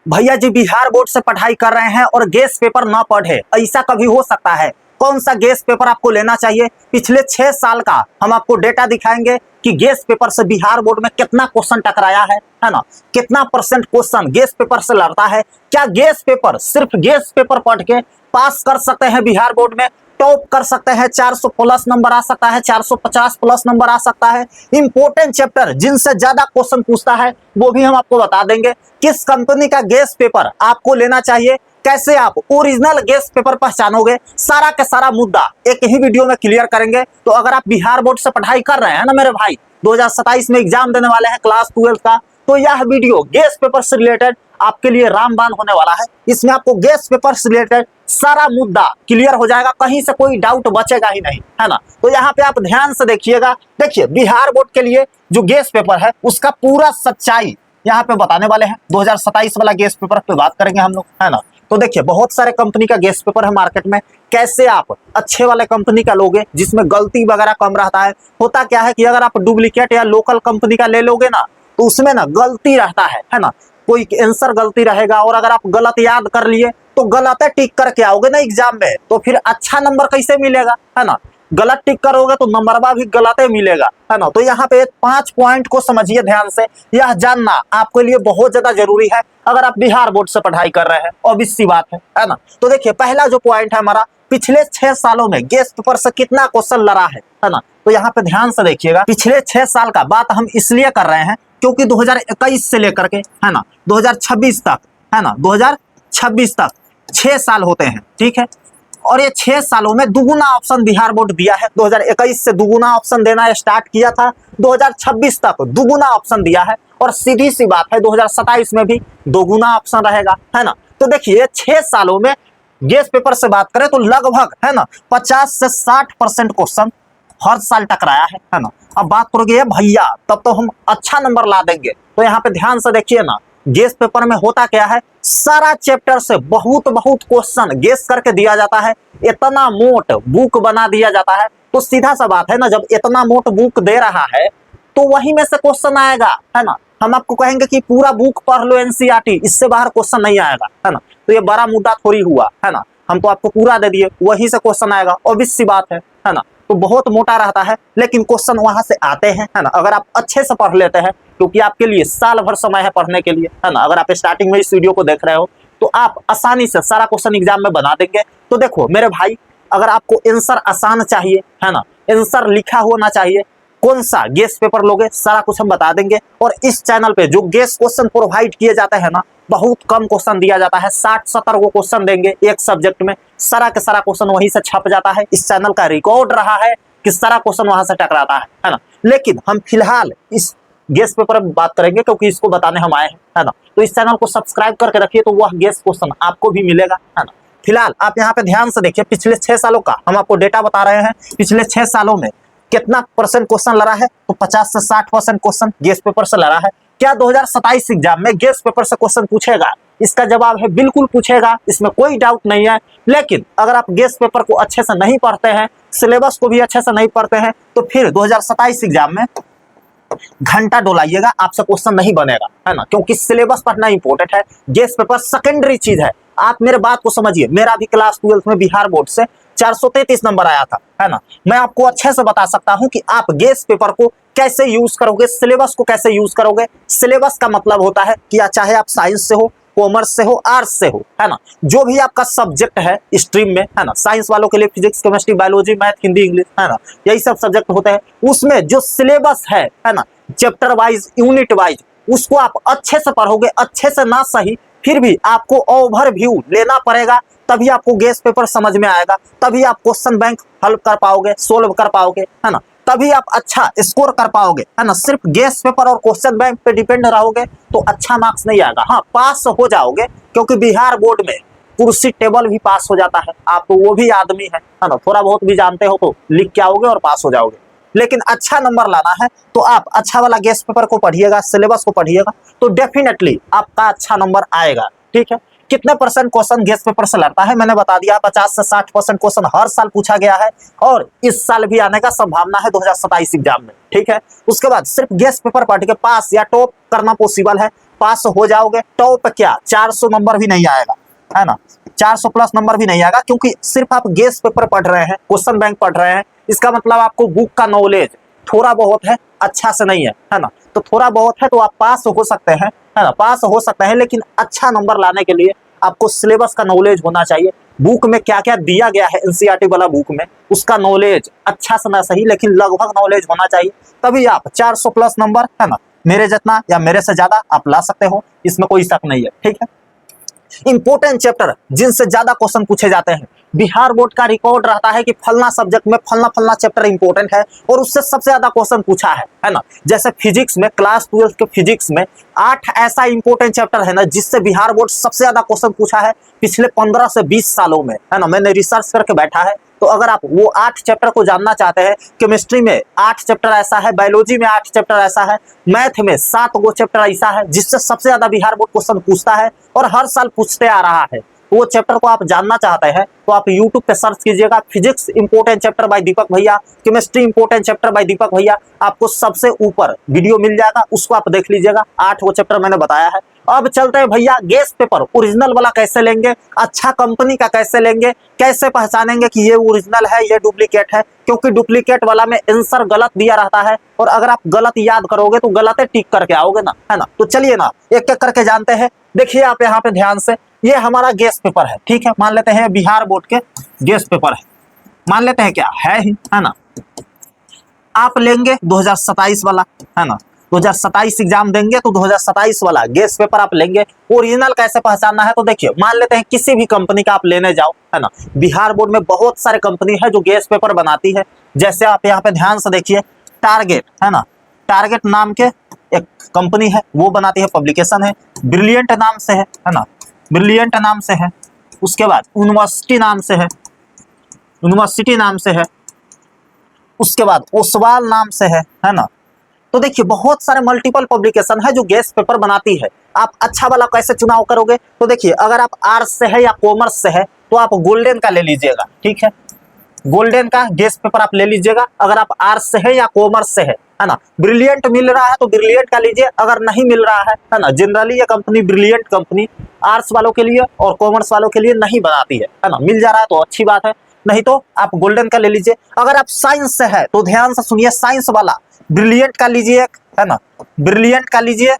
भैया जी बिहार बोर्ड से पढ़ाई कर रहे हैं और गेस पेपर ना पढ़े, ऐसा कभी हो सकता है? कौन सा गेस पेपर आपको लेना चाहिए? पिछले 6 साल का हम आपको डेटा दिखाएंगे कि गेस पेपर से बिहार बोर्ड में कितना क्वेश्चन टकराया है ना, कितना परसेंट क्वेश्चन गेस पेपर से लड़ता है। क्या गेस पेपर सिर्फ गेस पेपर पढ़ के पास कर सकते हैं बिहार बोर्ड में? टॉप कर सकते हैं, 400 प्लस नंबर आ सकता है, 450 प्लस नंबर आ सकता है। इंपॉर्टेंट चैप्टर जिनसे ज्यादा क्वेश्चन पूछता है वो भी हम आपको बता देंगे। किस कंपनी का गैस पेपर आपको लेना चाहिए, कैसे आप ओरिजिनल गैस पेपर पहचानोगे, सारा का सारा मुद्दा एक ही वीडियो में क्लियर करेंगे। तो अगर आप बिहार बोर्ड से पढ़ाई कर रहे हैं ना मेरे भाई, 2027 में एग्जाम देने वाले हैं क्लास 12 का, तो यह वीडियो गैस पेपर से रिलेटेड आपके लिए रामबाण होने वाला है। इसमें आपको गैस पेपर से रिलेटेड सारा मुद्दा क्लियर हो जाएगा, कहीं से कोई डाउट बचेगा ही नहीं, है ना। तो यहाँ पे आप ध्यान से देखिएगा। देखिए बिहार बोर्ड के लिए जो गैस पेपर है उसका पूरा सच्चाई यहाँ पे बताने वाले हैं। 2027 वाला गैस पेपर पे बात करेंगे हम लोग, है ना। तो देखिए बहुत सारे कंपनी का गैस पेपर है मार्केट में, कैसे आप अच्छे वाले कंपनी का लोगे जिसमें गलती वगैरह कम रहता है। होता क्या है कि अगर आप डुप्लीकेट या लोकल कंपनी का ले लोगे ना तो उसमें ना गलती रहता है ना, कोई आंसर गलती रहेगा, और अगर आप गलत याद कर लिए तो गलत टिक करके आओगे ना एग्जाम में, तो फिर अच्छा नंबर कैसे मिलेगा, है ना। गलत टिक करोगे तो नंबर भी गलत ही मिलेगा, है ना। तो यहाँ पे 5 पॉइंट को समझिए ध्यान से, यह जानना आपके लिए बहुत ज्यादा जरूरी है अगर आप बिहार बोर्ड से पढ़ाई कर रहे हैं, ऑब्वियस सी बात है ना। तो देखिए पहला जो पॉइंट है हमारा, पिछले 6 सालों में गेस पेपर से कितना क्वेश्चन लड़ा है ना। तो यहाँ पे ध्यान से देखिएगा, पिछले 6 साल का बात हम इसलिए कर रहे हैं क्योंकि 2021 से लेकर के, है ना, 2026 तक, है ना, 2026 तक 6 साल होते हैं, ठीक है। और ये 6 सालों में दुगुना ऑप्शन बिहार बोर्ड दिया है। 2021 से दुगुना ऑप्शन देना स्टार्ट किया था, 2026 तक दुगुना ऑप्शन दिया है, और सीधी सी बात है 2027 में भी दोगुना ऑप्शन रहेगा, है ना। तो देखिए 6 सालों में गेस पेपर से बात करें तो लगभग, है ना, 50 से 60% क्वेश्चन हर साल टकराया है ना। अब बात करोगे भैया तब तो हम अच्छा नंबर ला देंगे, तो यहाँ पे ध्यान से देखिए ना, गेस पेपर में होता क्या है, सारा चैप्टर से बहुत बहुत क्वेश्चन गेस करके दिया जाता है, इतना मोट बुक बना दिया जाता है। तो सीधा सा बात है ना, जब इतना मोट बुक दे रहा है तो वही में से क्वेश्चन आएगा, है ना। हम आपको कहेंगे कि पूरा बुक पढ़ लो एनसीईआरटी, इससे बाहर क्वेश्चन नहीं आएगा, है ना। तो ये बड़ा मुद्दा थोड़ी हुआ, है ना। हम तो आपको पूरा दे दिए, वही से क्वेश्चन आएगा, ऑब्वियस सी बात है ना। तो बहुत मोटा रहता है लेकिन क्वेश्चन वहां से आते हैं, है ना, अगर आप अच्छे से पढ़ लेते हैं, क्योंकि आपके लिए साल भर समय है पढ़ने के लिए, है ना। अगर आप स्टार्टिंग में इस वीडियो को देख रहे हो तो आप आसानी से सारा क्वेश्चन एग्जाम में बना देंगे। तो देखो मेरे भाई, अगर आपको आंसर आसान चाहिए, है ना, आंसर लिखा होना चाहिए, कौन सा गेस पेपर लोगे सारा कुछ हम बता देंगे। और इस चैनल पे जो गेस क्वेश्चन प्रोवाइड किए जाते हैं ना, बहुत कम क्वेश्चन दिया जाता है, 60-70 को क्वेश्चन देंगे एक सब्जेक्ट में, सारा के सारा क्वेश्चन वहीं से छप जाता है। इस चैनल का रिकॉर्ड रहा है कि सारा क्वेश्चन वहां से टकराता है ना। लेकिन हम फिलहाल इस गेस पेपर में बात करेंगे क्योंकि इसको बताने हम आए हैं, है ना। तो इस चैनल को सब्सक्राइब करके रखिए तो वह गेस क्वेश्चन आपको भी मिलेगा, है ना। फिलहाल आप यहाँ पे ध्यान से देखिए, पिछले 6 सालों का हम आपको डेटा बता रहे हैं। पिछले 6 सालों में कितना परसेंट क्वेश्चन लड़ा है, तो 50 से 60% क्वेश्चन गेस पेपर से लड़ा है। क्या 2027 एग्जाम में गेस पेपर से क्वेश्चन पूछेगा? इसका जवाब है बिल्कुल पूछेगा, इसमें कोई डाउट नहीं है। लेकिन अगर आप गेस पेपर को अच्छे से नहीं पढ़ते हैं, सिलेबस को भी अच्छे से नहीं पढ़ते हैं, तो फिर 2027 एग्जाम में घंटा डोलाइएगा, आपसे क्वेश्चन नहीं बनेगा, है ना। क्योंकि सिलेबस पढ़ना इंपॉर्टेंट है, गेस पेपर सेकेंडरी चीज है। आप मेरे बात को समझिए, मेरा भी क्लास 12 में बिहार बोर्ड से 433 नंबर आया था, है ना। मैं आपको अच्छे से बता सकता हूं कि आप गेस पेपर को कैसे यूज करोगे, सिलेबस को कैसे यूज करोगे। सिलेबस का मतलब होता है कि चाहे आप साइंस से हो, कॉमर्स से हो, आर्ट्स से हो, है ना, जो भी आपका सब्जेक्ट है स्ट्रीम में, है ना। साइंस वालों के लिए physics, chemistry, biology, math, Hindi, English, है ना, यही सब सब्जेक्ट होते हैं। उसमें जो सिलेबस है ना, चैप्टर वाइज, यूनिट वाइज, उसको आप अच्छे से पढ़ोगे, अच्छे से ना सही फिर भी आपको ओवरव्यू लेना पड़ेगा, तभी आपको गेस पेपर समझ में आएगा, तभी आप क्वेश्चन बैंक हल कर पाओगे, सोल्व कर पाओगे, है ना, तभी आप अच्छा स्कोर कर पाओगे, है ना। सिर्फ गेस पेपर और क्वेश्चन बैंक पे डिपेंड रहोगे तो अच्छा मार्क्स नहीं आएगा। हाँ, पास हो जाओगे क्योंकि बिहार बोर्ड में कुर्सी टेबल भी पास हो जाता है, आप तो वो भी आदमी है ना, थोड़ा बहुत भी जानते हो तो लिख के आओगे और पास हो जाओगे। लेकिन अच्छा नंबर लाना है तो आप अच्छा वाला गेस पेपर को पढ़िएगा, सिलेबस को पढ़िएगा, तो डेफिनेटली आपका अच्छा नंबर आएगा, ठीक है। कितने परसेंट क्वेश्चन गेस पेपर से लड़ता है मैंने बता दिया, 50 से 60% क्वेश्चन हर साल पूछा गया है, और इस साल भी आने का संभावना है 2027 एग्जाम में, ठीक है। उसके बाद सिर्फ गेस पेपर पढ़ के पास या टॉप करना पॉसिबल है, पास हो जाओगे। टॉप क्या 400 नंबर भी नहीं आएगा, है ना, 400 प्लस नंबर भी नहीं आएगा, क्योंकि सिर्फ आप गेस पेपर पढ़ रहे हैं, क्वेश्चन बैंक पढ़ रहे हैं। इसका मतलब आपको बुक का नॉलेज थोड़ा बहुत है, अच्छा से नहीं है ना। तो थोड़ा बहुत है तो आप पास हो सकते हैं, है ना, पास हो सकते हैं, लेकिन अच्छा नंबर लाने के लिए आपको सिलेबस का नॉलेज होना चाहिए। बुक में क्या क्या दिया गया है एनसीईआरटी वाला बुक में, उसका नॉलेज अच्छा से ना सही लेकिन लगभग नॉलेज होना चाहिए, तभी आप 400 प्लस नंबर, है ना, मेरे जितना या मेरे से ज्यादा आप ला सकते हो, इसमें कोई शक नहीं है। ठीक है, इंपोर्टेंट चैप्टर जिनसे ज्यादा क्वेश्चन पूछे जाते हैं, बिहार बोर्ड का रिकॉर्ड रहता है कि फलना सब्जेक्ट में फलना फलना चैप्टर इंपोर्टेंट है और उससे सबसे ज्यादा क्वेश्चन पूछा है ना। जैसे फिजिक्स में, क्लास 12 के फिजिक्स में 8 ऐसा इंपोर्टेंट चैप्टर है ना जिससे बिहार बोर्ड सबसे ज्यादा क्वेश्चन पूछा है पिछले 15 से 20 सालों में, है ना। मैंने रिसर्च करके बैठा है, तो अगर आप वो 8 चैप्टर को जानना चाहते हैं, केमिस्ट्री में 8 चैप्टर ऐसा है, बायोलॉजी में 8 चैप्टर ऐसा है, मैथ में 7 गो चैप्टर ऐसा है जिससे सबसे ज्यादा बिहार बोर्ड क्वेश्चन पूछता है और हर साल पूछते आ रहा है। वो चैप्टर को आप जानना चाहते हैं तो आप YouTube पे सर्च कीजिएगा, फिजिक्स इंपोर्टेंट चैप्टर बाय दीपक भैया, केमिस्ट्री इंपोर्टेंट चैप्टर बाय दीपक भैया, आपको सबसे ऊपर वीडियो मिल जाएगा, उसको आप देख लीजिएगा। 8 वो चैप्टर मैंने बताया है। अब चलते हैं भैया, गैस पेपर ओरिजिनल वाला कैसे लेंगे, अच्छा कंपनी का कैसे लेंगे, कैसे पहचानेंगे कि ये ओरिजिनल है ये डुप्लीकेट है, क्योंकि डुप्लीकेट वाला में आंसर गलत दिया रहता है और अगर आप गलत याद करोगे तो गलत टिक करके आओगे ना, है ना। तो चलिए ना एक एक करके जानते हैं। देखिए आप यहाँ पे ध्यान से, ये हमारा गैस पेपर है, ठीक है, मान लेते हैं बिहार बोर्ड के गैस पेपर है, मान लेते हैं क्या है ही, है ना। आप लेंगे 2027 वाला, है ना, 2027 एग्जाम देंगे तो 2027 वाला गैस पेपर आप लेंगे। ओरिजिनल कैसे पहचानना है, तो देखिए मान लेते हैं किसी भी कंपनी का आप लेने जाओ, है ना। बिहार बोर्ड में बहुत सारे कंपनी है जो गैस पेपर बनाती है। जैसे आप यहाँ पे ध्यान से देखिए, टारगेट, है ना, टारगेट नाम के एक कंपनी है, वो बनाती है, पब्लिकेशन है। ब्रिलियंट नाम से है ना, ब्रिलियंट नाम से है। उसके बाद यूनिवर्सिटी नाम से है, यूनिवर्सिटी नाम से है। उसके बाद ओसवाल नाम से है ना। तो देखिए बहुत सारे मल्टीपल पब्लिकेशन है जो गैस पेपर बनाती है। आप अच्छा वाला कैसे चुनाव करोगे, तो देखिए अगर आप आर्ट्स से है या कॉमर्स से है तो आप गोल्डन का ले लीजिएगा, ठीक है, गोल्डन का गैस पेपर आप ले लीजिएगा अगर आप आर्ट्स से है या कॉमर्स से है ना। ब्रिलियंट मिल रहा है तो ब्रिलियंट का लीजिए, अगर नहीं मिल रहा है ना। जनरली ये कंपनी, ब्रिलियंट कंपनी, आर्ट्स वालों के लिए और कॉमर्स वालों के लिए नहीं बनाती है ना। मिल जा रहा है तो अच्छी बात है, नहीं तो आप गोल्डन का ले लीजिए। अगर आप साइंस से है तो ध्यान से सुनिए, साइंस वाला ब्रिलियंट का लीजिए, है ना, ब्रिलियंट का लीजिए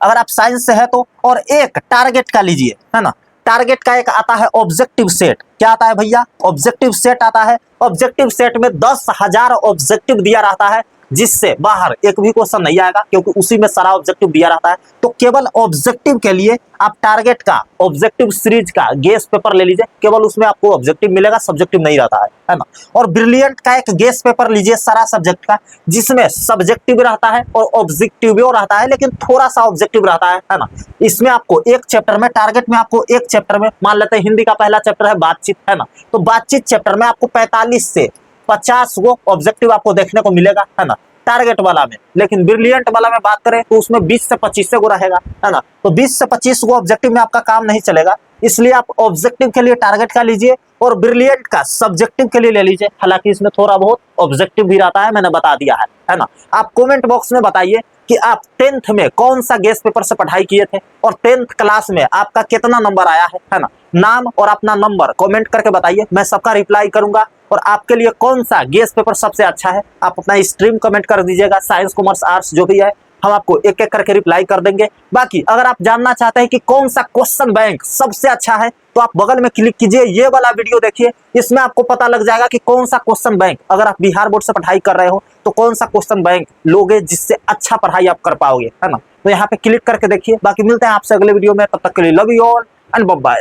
अगर आप साइंस से है तो, और एक टारगेट का लीजिए, है ना। टारगेट का एक आता है ऑब्जेक्टिव सेट, क्या आता है भैया, ऑब्जेक्टिव सेट आता है। ऑब्जेक्टिव सेट में 10,000 ऑब्जेक्टिव दिया रहता है, जिससे बाहर एक भी क्वेश्चन नहीं आएगा क्योंकि उसी में सारा ऑब्जेक्टिव दिया रहता है। तो केवल ऑब्जेक्टिव के लिए आप टारगेट का ऑब्जेक्टिव सीरीज का गैस पेपर ले लीजिए, केवल उसमें आपको ऑब्जेक्टिव मिलेगा, सब्जेक्टिव नहीं रहता है ना। और ब्रिलियंट का एक गैस पेपर लीजिए सारा सब्जेक्ट का, जिसमें सब्जेक्टिव रहता है और ऑब्जेक्टिव भी रहता है, लेकिन थोड़ा सा ऑब्जेक्टिव रहता है ना। इसमें आपको एक चैप्टर में, टारगेट में आपको एक चैप्टर में, मान लेते हैं हिंदी का पहला चैप्टर है बातचीत, है ना, तो बातचीत चैप्टर में आपको 45 से 50 गो ऑब्जेक्टिव आपको देखने को मिलेगा, है ना, टारगेट वाला में। लेकिन ब्रिलियंट वाला में बात करें तो उसमें 20 से 25 गो रहेगा, है ना। तो 20 से 25 गो ऑब्जेक्टिव में आपका काम नहीं चलेगा, इसलिए आप ऑब्जेक्टिव के लिए टारगेट का लीजिए और ब्रिलियंट का सब्जेक्टिव के लिए ले लीजिए। हालांकि इसमें थोड़ा बहुत ऑब्जेक्टिव भी रहता है, मैंने बता दिया है ना। आप कमेंट बॉक्स में बताइए कि आप 10th में कौन सा गैस पेपर से पढ़ाई किए थे और 10th क्लास में आपका कितना नंबर आया है ना। नाम और अपना नंबर कमेंट करके बताइए, मैं सबका रिप्लाई करूंगा। और आपके लिए कौन सा गैस पेपर सबसे अच्छा है, आप अपना स्ट्रीम कमेंट कर दीजिएगा, साइंस कॉमर्स आर्ट्स जो भी है, हम आपको एक एक करके रिप्लाई कर देंगे। बाकी अगर आप जानना चाहते हैं कि कौन सा क्वेश्चन बैंक सबसे अच्छा है तो आप बगल में क्लिक कीजिए, ये वाला वीडियो देखिए, इसमें आपको पता लग जाएगा कि कौन सा क्वेश्चन बैंक, अगर आप बिहार बोर्ड से पढ़ाई कर रहे हो तो कौन सा क्वेश्चन बैंक लोगे जिससे अच्छा पढ़ाई आप कर पाओगे, है ना। तो यहाँ पे क्लिक करके देखिए। बाकी मिलते हैं आपसे अगले वीडियो में, तब तक के लिए love you all and bye bye.